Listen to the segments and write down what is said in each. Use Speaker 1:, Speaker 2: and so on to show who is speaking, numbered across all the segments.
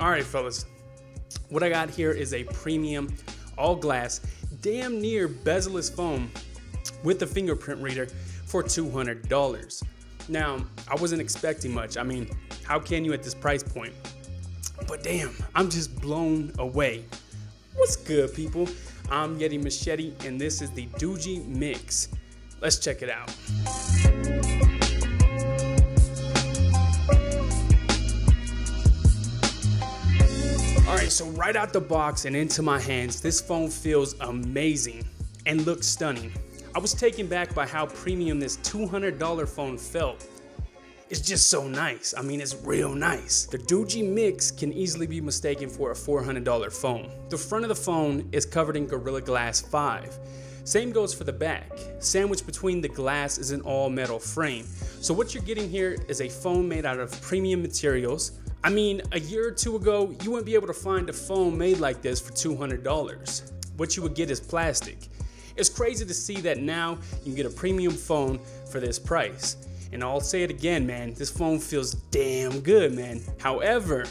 Speaker 1: Alright fellas, what I got here is a premium, all glass, damn near bezel-less phone with a fingerprint reader for $200. Now, I wasn't expecting much. I mean, how can you at this price point? But damn, I'm just blown away. What's good, people? I'm YetiMachete, and this is the Doogee Mix. Let's check it out. Alright, so right out the box and into my hands, this phone feels amazing and looks stunning. I was taken back by how premium this $200 phone felt. It's just so nice. I mean, it's real nice. The Doogee Mix can easily be mistaken for a $400 phone. The front of the phone is covered in Gorilla Glass 5. Same goes for the back. Sandwiched between the glass is an all metal frame. So what you're getting here is a phone made out of premium materials. I mean, a year or two ago, you wouldn't be able to find a phone made like this for $200. What you would get is plastic. It's crazy to see that now you can get a premium phone for this price. And I'll say it again, man, this phone feels damn good, man. However,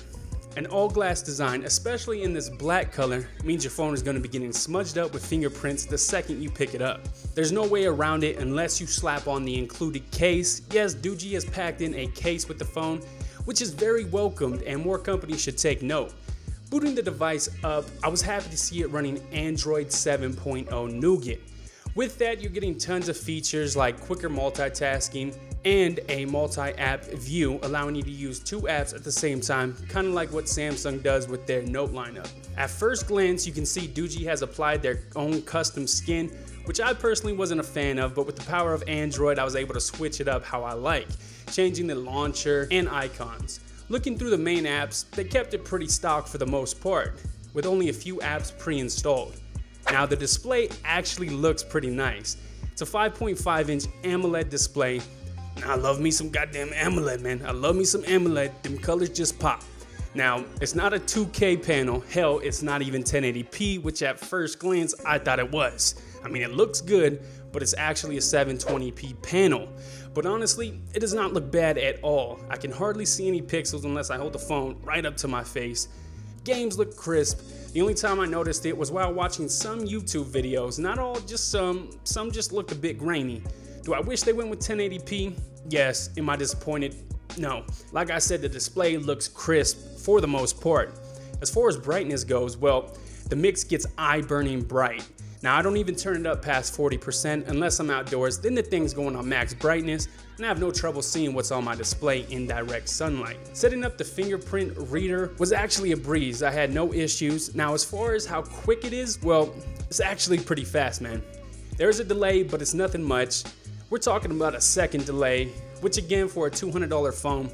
Speaker 1: an all glass design, especially in this black color, means your phone is going to be getting smudged up with fingerprints the second you pick it up. There's no way around it unless you slap on the included case. Yes, Doogee has packed in a case with the phone, which is very welcomed and more companies should take note. Booting the device up, I was happy to see it running Android 7.0 Nougat. With that, you're getting tons of features like quicker multitasking and a multi-app view, allowing you to use two apps at the same time, kind of like what Samsung does with their Note lineup. At first glance, you can see Doogee has applied their own custom skin, which I personally wasn't a fan of, but with the power of Android, I was able to switch it up how I like, changing the launcher and icons. Looking through the main apps, they kept it pretty stock for the most part, with only a few apps pre-installed. Now the display actually looks pretty nice. It's a 5.5-inch AMOLED display. Now I love me some goddamn AMOLED, man. I love me some AMOLED. Them colors just pop. Now, it's not a 2K panel. Hell, it's not even 1080p, which at first glance, I thought it was. I mean, it looks good, but it's actually a 720p panel. But honestly, it does not look bad at all. I can hardly see any pixels unless I hold the phone right up to my face. Games look crisp. The only time I noticed it was while watching some YouTube videos. Not all, just some just looked a bit grainy. Do I wish they went with 1080p? Yes. Am I disappointed? No. Like I said, the display looks crisp for the most part. As far as brightness goes, well, the Mix gets eye-burning bright. Now, I don't even turn it up past 40% unless I'm outdoors, then the thing's going on max brightness, and I have no trouble seeing what's on my display in direct sunlight. Setting up the fingerprint reader was actually a breeze. I had no issues. Now, as far as how quick it is, well, it's actually pretty fast, man. There's a delay, but it's nothing much. We're talking about a second delay, which again, for a $200 phone,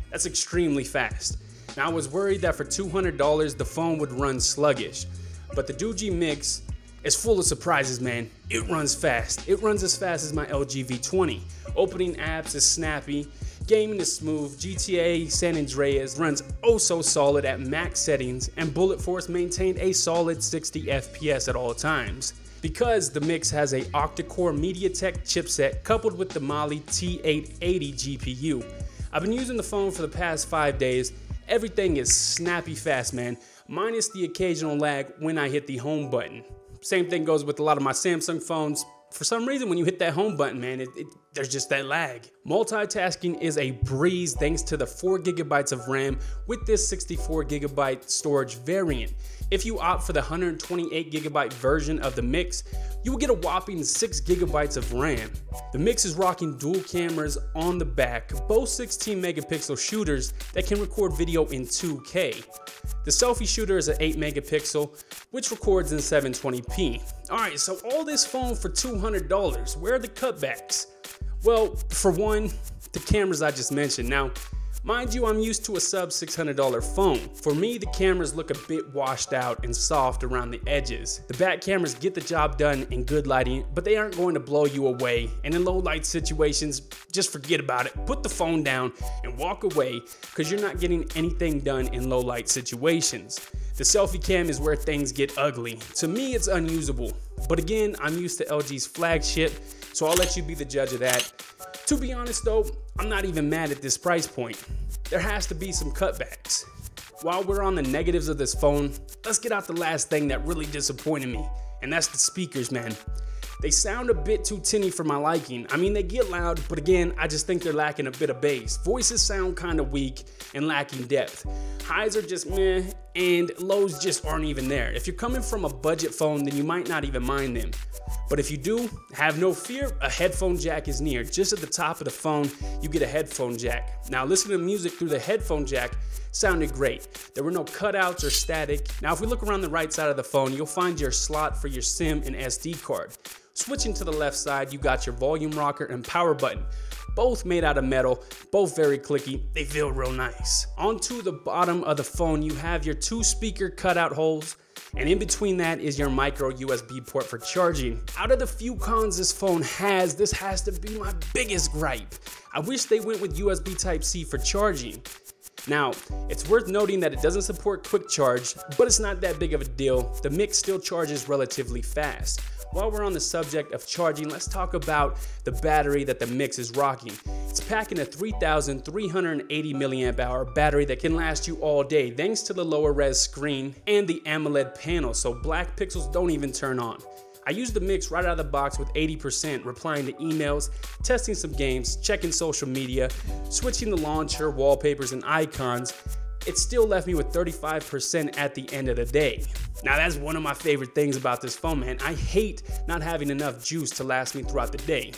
Speaker 1: that's extremely fast. Now, I was worried that for $200, the phone would run sluggish, but the Doogee Mix is full of surprises, man. It runs fast. It runs as fast as my LG V20. Opening apps is snappy. Gaming is smooth. GTA San Andreas runs oh so solid at max settings, and Bullet Force maintained a solid 60 FPS at all times. Because the Mix has a octa-core MediaTek chipset coupled with the Mali T880 GPU. I've been using the phone for the past 5 days. Everything is snappy fast, man, minus the occasional lag when I hit the home button. Same thing goes with a lot of my Samsung phones. For some reason, when you hit that home button, man, there's just that lag. Multitasking is a breeze thanks to the 4 GB of RAM with this 64 GB storage variant. If you opt for the 128 GB version of the Mix, you will get a whopping 6 GB of RAM. The Mix is rocking dual cameras on the back, both 16 megapixel shooters that can record video in 2K. The selfie shooter is an 8 megapixel, which records in 720p. Alright, so all this phone for $200, where are the cutbacks? Well, for one, the cameras I just mentioned. Now, mind you, I'm used to a sub $600 phone. For me, the cameras look a bit washed out and soft around the edges. The back cameras get the job done in good lighting, but they aren't going to blow you away. And in low light situations, just forget about it. Put the phone down and walk away, because you're not getting anything done in low light situations. The selfie cam is where things get ugly. To me, it's unusable. But again, I'm used to LG's flagship, so I'll let you be the judge of that. To be honest though, I'm not even mad at this price point. There has to be some cutbacks. while we're on the negatives of this phone, let's get out the last thing that really disappointed me, and that's the speakers, man. They sound a bit too tinny for my liking. I mean, they get loud, but again, I just think they're lacking a bit of bass. Voices sound kind of weak and lacking depth. Highs are just meh, and lows just aren't even there. If you're coming from a budget phone, then you might not even mind them. But if you do, have no fear, a headphone jack is near. Just at the top of the phone, you get a headphone jack. Now, listening to music through the headphone jack sounded great. There were no cutouts or static. Now, if we look around the right side of the phone, you'll find your slot for your SIM and SD card. Switching to the left side, you got your volume rocker and power button. Both made out of metal, both very clicky, they feel real nice. Onto the bottom of the phone, you have your 2 speaker cutout holes, and in between that is your micro USB port for charging. Out of the few cons this phone has, this has to be my biggest gripe. I wish they went with USB Type-C for charging. Now, it's worth noting that it doesn't support quick charge, but it's not that big of a deal. The Mix still charges relatively fast. While we're on the subject of charging, let's talk about the battery that the Mix is rocking. It's packing a 3,380 milliamp hour battery that can last you all day thanks to the lower res screen and the AMOLED panel, so black pixels don't even turn on. I used the Mix right out of the box with 80%, replying to emails, testing some games, checking social media, switching the launcher, wallpapers, and icons. It still left me with 35% at the end of the day. Now that's one of my favorite things about this phone, man. I hate not having enough juice to last me throughout the day.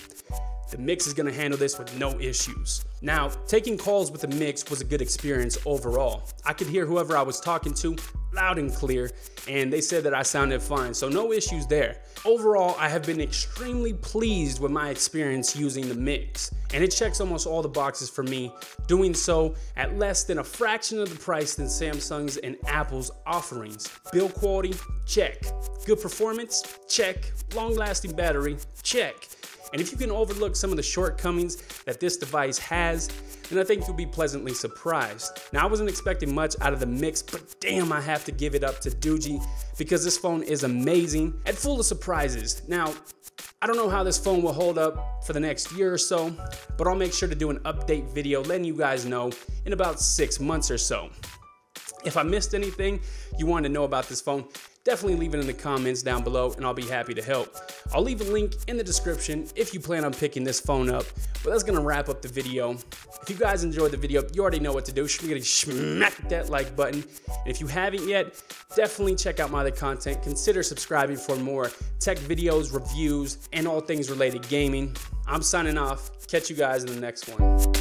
Speaker 1: The Mix is gonna handle this with no issues. Now, taking calls with the Mix was a good experience overall. I could hear whoever I was talking to loud and clear, and they said that I sounded fine, so no issues there. Overall, I have been extremely pleased with my experience using the Mix, and it checks almost all the boxes for me, doing so at less than a fraction of the price than Samsung's and Apple's offerings. Build quality, check. Good performance, check. Long-lasting battery, check. And if you can overlook some of the shortcomings that this device has, then I think you'll be pleasantly surprised. Now, I wasn't expecting much out of the Mix, but damn, I have to give it up to Doogee because this phone is amazing and full of surprises. Now, I don't know how this phone will hold up for the next year or so, but I'll make sure to do an update video letting you guys know in about 6 months or so. If I missed anything you want to know about this phone, definitely leave it in the comments down below and I'll be happy to help. I'll leave a link in the description if you plan on picking this phone up. But that's gonna wrap up the video. If you guys enjoyed the video, you already know what to do. Smack that like button. And if you haven't yet, definitely check out my other content. Consider subscribing for more tech videos, reviews, and all things related gaming. I'm signing off. Catch you guys in the next one.